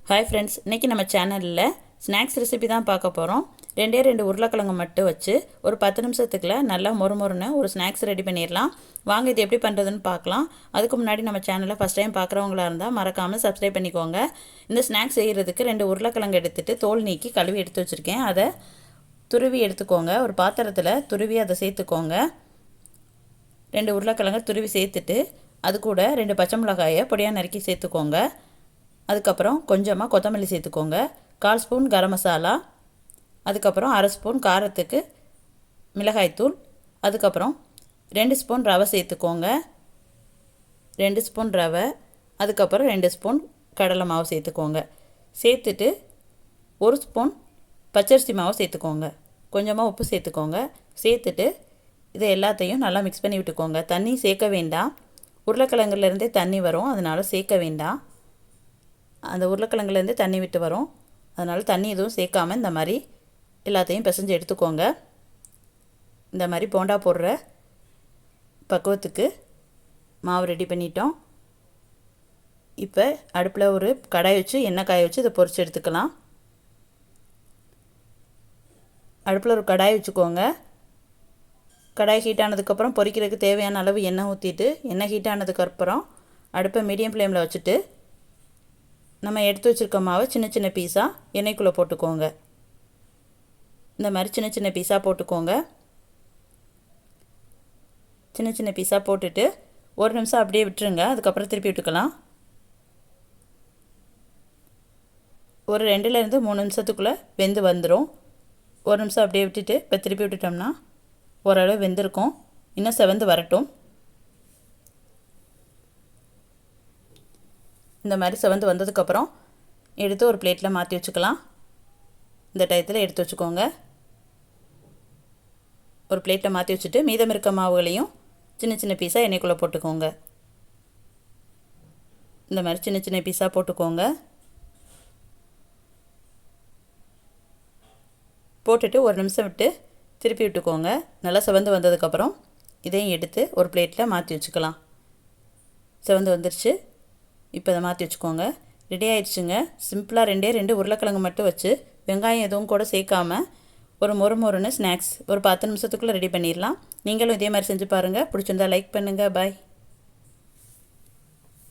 Hi friends, இன்றைக்கி நம்ம சேனலில் ஸ்நாக்ஸ் ரெசிபி தான் பார்க்க போகிறோம். ரெண்டு உருளைக்கிழங்கு மட்டும் வச்சு ஒரு 10 நிமிஷத்துக்குள்ள நல்லா மொறுமொறுன்னு ஒரு ஸ்நாக்ஸ் ரெடி பண்ணிடலாம். வாங்க இது எப்படி பண்ணுறதுன்னு பார்க்கலாம். அதுக்கு முன்னாடி நம்ம சேனலை ஃபஸ்ட் டைம் பார்க்குறவங்களா இருந்தால் மறக்காமல் சப்ஸ்கிரைப் பண்ணிக்கோங்க. இந்த ஸ்நாக்ஸ் செய்கிறதுக்கு 2 உருளைக்கிழங்கு எடுத்துகிட்டு தோல் நீக்கி கழுவி எடுத்து வச்சுருக்கேன். அதை துருவி எடுத்துக்கோங்க. ஒரு பாத்திரத்தில் துருவி அதை சேர்த்துக்கோங்க. 2 உருளைக்கிழங்கு துருவி சேர்த்துட்டு அது கூட 2 பச்சை மிளகாயை பொடியாக நறுக்கி சேர்த்துக்கோங்க. அதுக்கப்புறம் கொஞ்சமாக கொத்தமல்லி சேர்த்துக்கோங்க. 1/4 ஸ்பூன் கரம் மசாலா, அதுக்கப்புறம் 1/2 ஸ்பூன் காரத்துக்கு மிளகாய்த்தூள், அதுக்கப்புறம் 2 ஸ்பூன் ரவை சேர்த்துக்கோங்க. 2 ஸ்பூன் ரவை, அதுக்கப்புறம் 2 ஸ்பூன் கடலை மாவு சேர்த்துக்கோங்க. சேர்த்துட்டு 1 ஸ்பூன் பச்சரிசி மாவு சேர்த்துக்கோங்க. கொஞ்சமாக உப்பு சேர்த்துக்கோங்க. சேர்த்துட்டு இதை எல்லாத்தையும் நல்லா மிக்ஸ் பண்ணி விட்டுக்கோங்க. தண்ணி சேர்க்க வேண்டாம். உருளைக்கிழங்குலேருந்தே தண்ணி வரும், அதனால் சேர்க்க வேண்டாம். அந்த உருளைக்கிழங்குலேருந்து தண்ணி விட்டு வரும், அதனால் தண்ணி எதுவும் சேர்க்காமல் இந்த மாதிரி எல்லாத்தையும் பிசைஞ்சு எடுத்துக்கோங்க. இந்த மாதிரி போண்டா போடுற பக்குவத்துக்கு மாவு ரெடி பண்ணிட்டோம். இப்போ அடுப்பில் ஒரு கடாய் வச்சு எண்ணெய் காய வச்சு இதை பொரிச்சு எடுத்துக்கலாம். அடுப்பில் ஒரு கடாய் வச்சுக்கோங்க. கடாய் ஹீட் ஆனதுக்கப்புறம் பொரிக்கிறதுக்கு தேவையான அளவு எண்ணெய் ஊற்றிட்டு, எண்ணெய் ஹீட் ஆனதுக்கப்புறம் அடுப்பை மீடியம் ஃப்ளேமில் வச்சுட்டு நம்ம எடுத்து வச்சுருக்க மாவை சின்ன சின்ன பீஸாக எண்ணெய்க்குள்ளே போட்டுக்கோங்க. இந்த மாதிரி சின்ன சின்ன பீஸாக போட்டுக்கோங்க. சின்ன சின்ன பீஸாக போட்டுட்டு 1 நிமிஷம் அப்படியே விட்டுருங்க. அதுக்கப்புறம் திருப்பி விட்டுக்கலாம். ஒரு 2லேருந்து 3 நிமிஷத்துக்குள்ளே வெந்து வந்துடும். 1 நிமிஷம் அப்படியே விட்டுட்டு இப்போ திருப்பி விட்டுட்டோம்னா ஓரளவு வெந்திருக்கும். இன்னும் செவந்து வரட்டும். இந்த மாதிரி செவந்து வந்ததுக்கப்புறம் எடுத்து ஒரு பிளேட்டில் மாற்றி வச்சுக்கலாம். இந்த டயத்தில் எடுத்து வச்சுக்கோங்க. ஒரு பிளேட்டில் மாற்றி வச்சுட்டு மீதம் இருக்க மாவுகளையும் சின்ன சின்ன பீஸாக எண்ணெய்க்குள்ளே போட்டுக்கோங்க. இந்த மாதிரி சின்ன சின்ன பீஸாக போட்டுக்கோங்க. போட்டுட்டு 1 நிமிஷம் விட்டு திருப்பி விட்டுக்கோங்க. நல்லா செவந்து வந்ததுக்கப்புறம் இதையும் எடுத்து ஒரு பிளேட்டில் மாற்றி வச்சுக்கலாம். செவந்து வந்துருச்சு. இப்போ இதை மாற்றி வச்சுக்கோங்க. ரெடி ஆயிடுச்சுங்க. சிம்பிளாக 2 உருளைக்கிழங்கு மட்டும் வச்சு வெங்காயம் எதுவும் கூட சேர்க்காமல் ஒரு மொறுமொறுன்னு ஸ்நாக்ஸ் ஒரு 10 நிமிஷத்துக்குள்ளே ரெடி பண்ணிடலாம். நீங்களும் இதே மாதிரி செஞ்சு பாருங்கள். பிடிச்சிருந்தா லைக் பண்ணுங்கள். பாய்.